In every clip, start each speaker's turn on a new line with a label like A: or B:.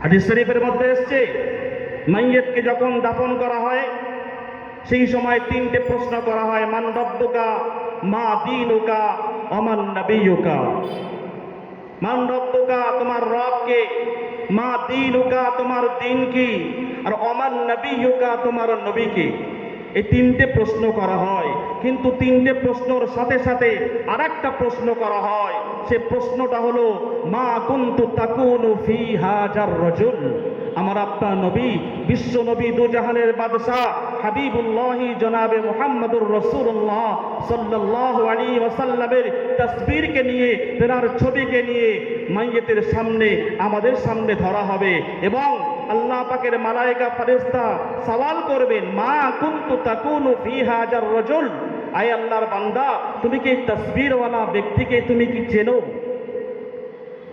A: হাদিস শরীফের মধ্যে এসছে, মাইয়িতকে যখন দাফন করা হয় সেই সময় তিনটে প্রশ্ন করা হয়, মান রব্বুকা, মা দীনুকা, অমান নবিয়ুকা। মান রব্বুকা, তোমার রব কে, মা দীনুকা, তোমার দিন কি, আর অমান নবিয়ুকা, তোমার নবী কে। এই তিনটে প্রশ্ন করা হয়, কিন্তু তিনটে প্রশ্নর সাথে সাথে আরেকটা প্রশ্ন করা হয়। সে প্রশ্নটা হলো, মা কুনতু তাকুনু ফি হাজার রাজুল। আমার আপনার নবী, বিশ্ব নবী, দুজাহানের বাদশাহ হাবিবুল্লাহি জনাবে মুহাম্মদুর রাসূলুল্লাহ সাল্লাল্লাহু আলাইহি ওয়াসাল্লামের তাসবীরকে নিয়ে, তেনার ছবিকে নিয়ে মাইয়িতের সামনে, আমাদের সামনে ধরা হবে এবং আল্লাহ পাকের মালায়েকা ফেরেশতা সওয়াল করবেন, মা কুনতু তাকুনু ফি হাজার রাজুল। আয় আল্লাহর বান্দা, তুমি কি তাসবীরওয়ালা ব্যক্তিকে তুমি কি চেনো?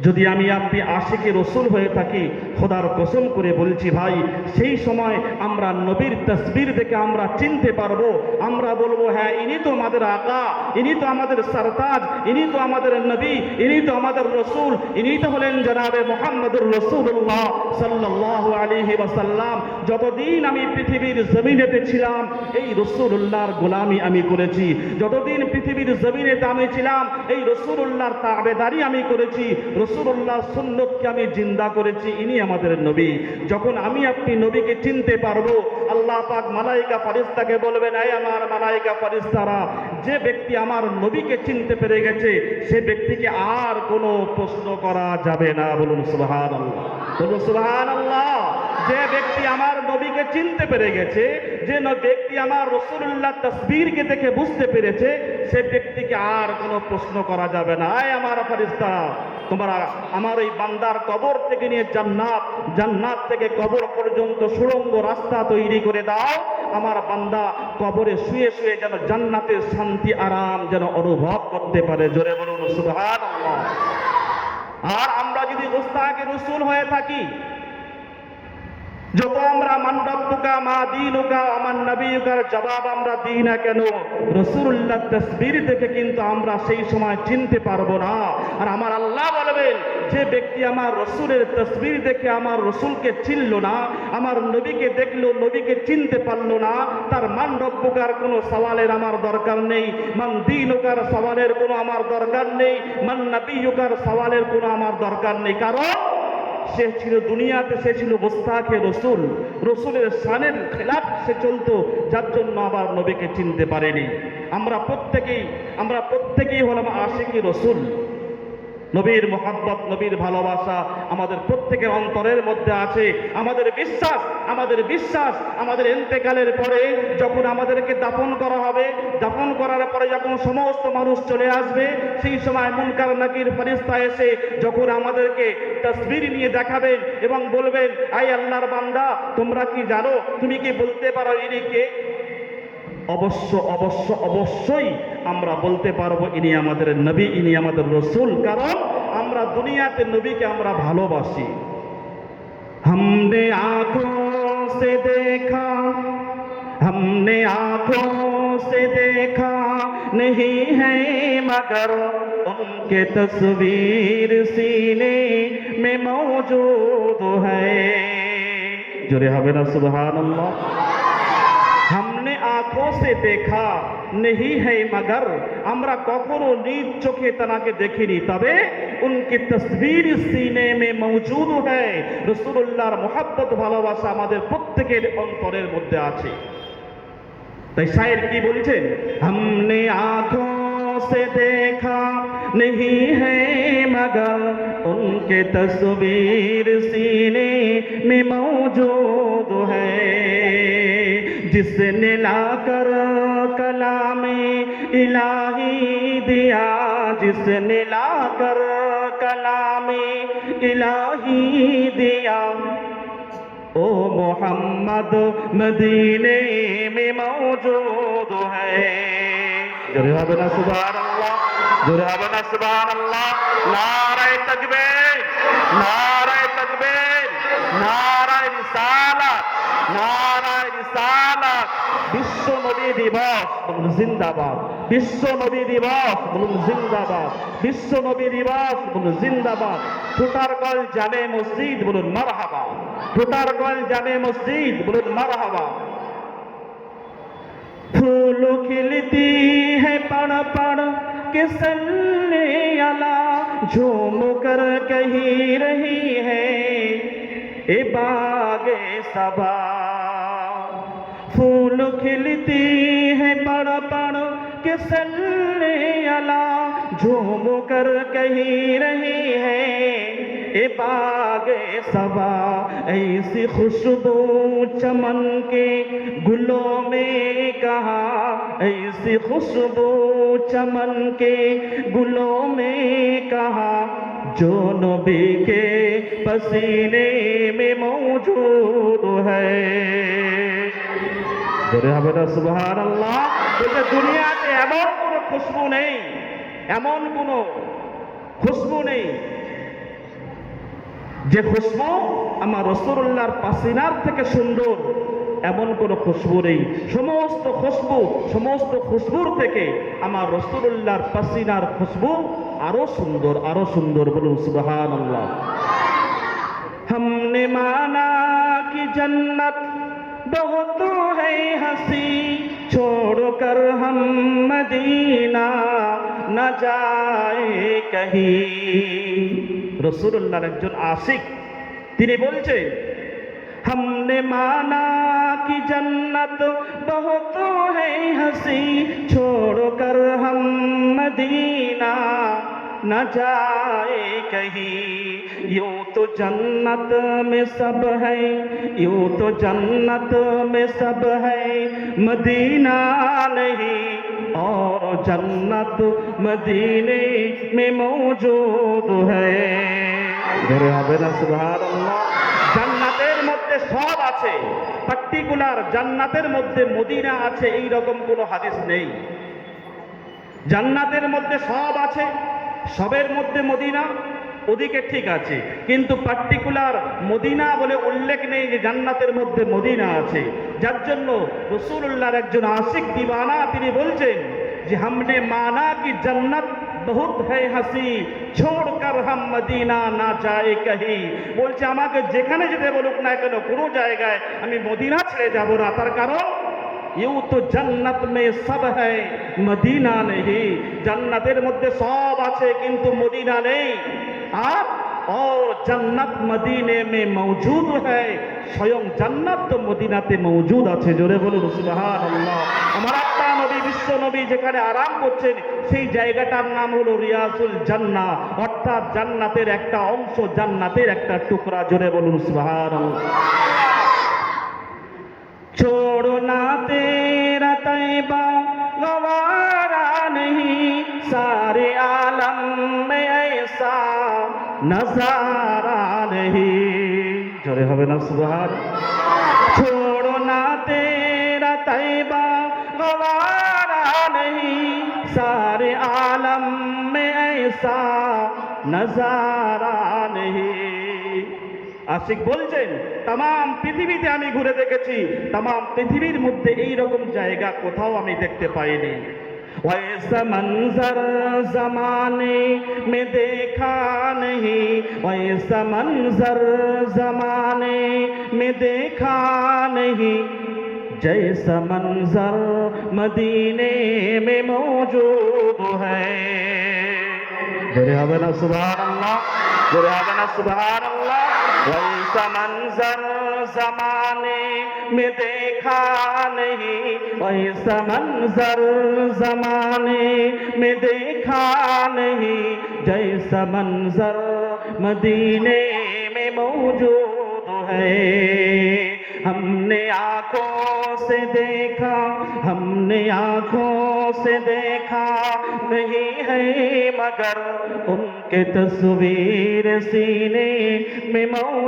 A: যদি আমি আপনি আশিকে রসুল হয়ে থাকি, খোদার কসম করে বলছি ভাই, সেই সময় আমরা নবীর তসবির দেখে আমরা চিনতে পারবো। আমরা বলবো, হ্যাঁ, ইনি তো আমাদের আকা, ইনি তো আমাদের সরতাজ, ইনি তো আমাদের নবী, ইনি তো আমাদের রসুল, ইনি তো হলেন জনাবে মুহাম্মদুর রাসূলুল্লাহ সাল্লাল্লাহু আলাইহি ওয়াসাল্লাম। যতদিন আমি পৃথিবীর জমিনেতে ছিলাম, এই রসূলুল্লাহর গোলামি আমি করেছি। যতদিন পৃথিবীর জমিনেতে আমি ছিলাম, এই রসূলুল্লাহর তাবেদারি আমি করেছি, রসূলুল্লাহ সুন্নতকে আমি জিন্দা করেছি। ইনি আমাদের নবী। যখন আমি আপনি নবীকে চিনতে পারবো, আল্লাহ পাক মালায়েকা ফেরেশতাকে বলবেন, এই আমার মালায়েকা ফেরেশতারা, যে ব্যক্তি আমার নবীকে চিনতে পেরে গেছে, সে ব্যক্তিকে আর কোনো প্রশ্ন করা যাবে না। বলুন সুবহানাল্লাহ, বলুন সুবহানাল্লাহ। যে ব্যক্তি আমার নবীকে চিনতে পেরে গেছে, যে ব্যক্তি আমার রাসূলুল্লাহ তাসবীরকে দেখে বুঝতে পেরেছে, সে ব্যক্তিকে আর কোনো প্রশ্ন করা যাবে না। এই আমার ফেরেশতারা, তোমরা আমার এই বান্দার কবর থেকে নিয়ে জান্নাত, জান্নাত থেকে কবর পর্যন্ত সুড়ঙ্গ রাস্তা তৈরি করে দাও। আমার বান্দা কবরে শুয়ে শুয়ে যেন জান্নাতের শান্তি আরাম যেন অনুভব করতে পারে। জোরে বলুন সুবহানাল্লাহ। আর আমরা যদি মুস্তাকে রসুল হয়ে থাকি, যত আমরা মান রব্বুকা, মা দীনুকা, আমান নবিয়ুকার জবাব আমরা দিই না কেন, রাসূলুল্লাহ তাসবীর দেখে কিন্তু আমরা সেই সময় চিনতে পারবো না। আর আমার আল্লাহ বলবেন, যে ব্যক্তি আমার রসুলের তাসবীর দেখে আমার রসুলকে চিনল না, আমার নবীকে দেখলো, নবীকে চিনতে পারলো না, তার মান রব্বুকার কোনো সওয়ালের আমার দরকার নেই, মান দীনুকার সওয়ালের কোনো আমার দরকার নেই, মান নবিয়ুকার সওয়ালের কোনো আমার দরকার নেই। কারণ সে ছিল দুনিয়াতে, সে ছিল মুস্তাকে রসুল, রসুলের শানের খেলাফ সে চলতো, যার জন্য আবার নবীকে চিনতে পারেনি। আমরা প্রত্যেকেই হলাম আশিকি রসুল। নবীর মোহাব্বত, নবীর ভালোবাসা আমাদের প্রত্যেকের অন্তরের মধ্যে আছে। আমাদের বিশ্বাস আমাদের ইন্তেকালের পরে যখন আমাদেরকে দাফন করা হবে, দাফন করার পরে যখন সমস্ত মানুষ চলে আসবে, সেই সময় মুনকার নাকির ফেরেশতা এসে যখন আমাদেরকে তাসবীর নিয়ে দেখাবেন এবং বলবেন, আয় আল্লাহর বান্দা, তোমরা কি জানো, তুমি কি বলতে পারো ইনি কে? অবশ্যই আমরা বলতে পারবো, ইনি আমাদের নবী, ইনি আমাদের রসুল। কারণ আমরা দুনিয়াতে নবীকে আমরা ভালোবাসি। हमने आंखों से देखा, हमने आंखों से देखा नहीं है मगर उनके तस्वीर सीने में मौजूद है। जोरे হবে না সুবহানাল্লাহ। हमने आंखों से देखा नहीं है मगर, আমরা কখনো নিজ চোখে তাকে দেখিনি, তবে উনকি তসবীর সিনে মে মৌজুদ है। রাসূলুল্লাহর মুহাব্বত, ভালোবাসা আমাদের প্রত্যেকের অন্তরের মধ্যে আছে। তাই শায়ের কি বলছেন, हमने आंखों से देखा नहीं है मगर उनके तस्वीर सीने में मौजूद है। जिसने लाकर कलामे इलाही दिया, जिसने लाकर कलामे इलाही दिया, ओ मोहम्मद मदीने में मौजूद है। जोरे হবে না সুবহানাল্লাহ, जोरे হবে না সুবহানাল্লাহ। নারায়ে তাকবীর, নারায়ে তাকবীর, নারায়ে রিসালাত। নারায়ে রিসালাত। বিশ্ব নবী দিবস বলুন জিন্দাবাদ, বিশ্ব নবী দিবস বলুন জিন্দাবাদ, বিশ্ব নবী দিবস বলুন জিন্দাবাদ। ঠোঁটারগঞ্জ জামে মসজিদ বলুন মারহাবা, ঠোঁটারগঞ্জ জামে মসজিদ বলুন মারহাবা। फूल खिलती है पढ़ पढ़ के सल्ले अला, झूम कर कही रही है ए बागे सबा। फूल खिलती है पढ़ पढ़ के सल्ले अला, झूम कर कही रही है ए बागे सबा। ऐसी खुशबू चमन के गुलों में कहा, ऐसी खुशबू चमन के गुलों में कहा, जो नबी के पसीने में मौजूद है। জোরে হবে না সুবহানাল্লাহ। বলতে দুনিয়াতে এমন কোনো খুশবু নেই, এমন কোনো খুশবু নেই যে খুশবু আমার রাসূলুল্লাহর পাসিনার থেকে সুন্দর, এমন কোনো খুশবু নেই। সমস্ত খুশবুর থেকে আমার রাসূলুল্লাহর পাসিনার খুশবু আরো সুন্দর, আরো সুন্দর। বলুন সুবহানাল্লাহ। हमने माना कि जन्नत बहुत है हंसी, छोड़कर हम मदीना न जाए कहीं। রাসূলুল্লাহর একজন আশিক তিনি বলছেন, हमने माना कि जन्नत बहुत है हंसी, छोड़कर हम मदीना न जाए कहीं। यूं तो जन्नत में सब है, यूं तो जन्नत में सब है, मदीना नहीं, और जन्नत मदीने में मौजूद है। জোরে হবে না সুবহানাল্লাহ। জান্নাতের মধ্যে সব আছে, পার্টিকুলার জান্নাতের মধ্যে মদিনা আছে এই রকম কোনো হাদিস নেই। জান্নাতের মধ্যে সব আছে, সবের মধ্যে মদিনা, ওদিকে ঠিক আছে, কিন্তু পার্টিকুলার মদিনা বলে উল্লেখ নেই যে জান্নাতের মধ্যে মদিনা আছে। যার জন্য রাসূলুল্লাহর একজন আশিক দিওয়ানা তিনি বলছেন যে हमने माना कि जन्नत बहुत है हंसी, छोड़कर हम मदीना ना जाए कहीं। বলছে আমাকে যেখানে যেতে বলুক না কেন, কোনো জায়গায় আমি মদিনা ছেড়ে যাব না। তার কারণ यूं तो जन्नत में सब है, मदीना नहीं। জান্নাতের মধ্যে সব আছে কিন্তু মদিনা নেই। और जन्नत मदीने में मौजूद है, स्वयं जन्नत तो मदीनाते मौजूद আছে। জোরে বলুন সুবহানাল্লাহ। আমার আল্লাহ নবী, বিশ্ব নবী যেখানে আরাম করছেন সেই জায়গাটার নাম হলো রিয়াজুল জান্নাহ, অর্থাৎ জান্নাতের একটা অংশ, জান্নাতের একটা টুকরা। জোরে বলুন সুবহানাল্লাহ। छोड़ना तेरा तैबा गवारा नहीं, सारे आलम में ऐसा नजारा नहीं। जोरे হবে না সুবহান। छोड़ना तेरा तैबा गवारा नहीं, सारे आलम में ऐसा नजारा नहीं। আশিক বলছেন तमाम পৃথিবীতে আমি ঘুরে দেখেছি, तमाम পৃথিবীর মধ্যে এই রকম জায়গা কোথাও আমি দেখতে পাইনি। वैसा मंजर जमाने में देखा नहीं, वैसा मंजर जमाने में देखा नहीं, जैसा मंजर मदीने में मौजूद है। जोरे হবে না সুবহানাল্লাহ, जोरे হবে না সুবহানাল্লাহ। वैसा मंजर जमाने में देखा नहीं, वैसा मंजर जमाने में देखा नहीं, जैसा मंजर मदीने में मौजूद है। हमने आँखों से देखा, हमने आँखों से देखा नहीं है, मगर उनके तस्वीर सीने में मौजूद।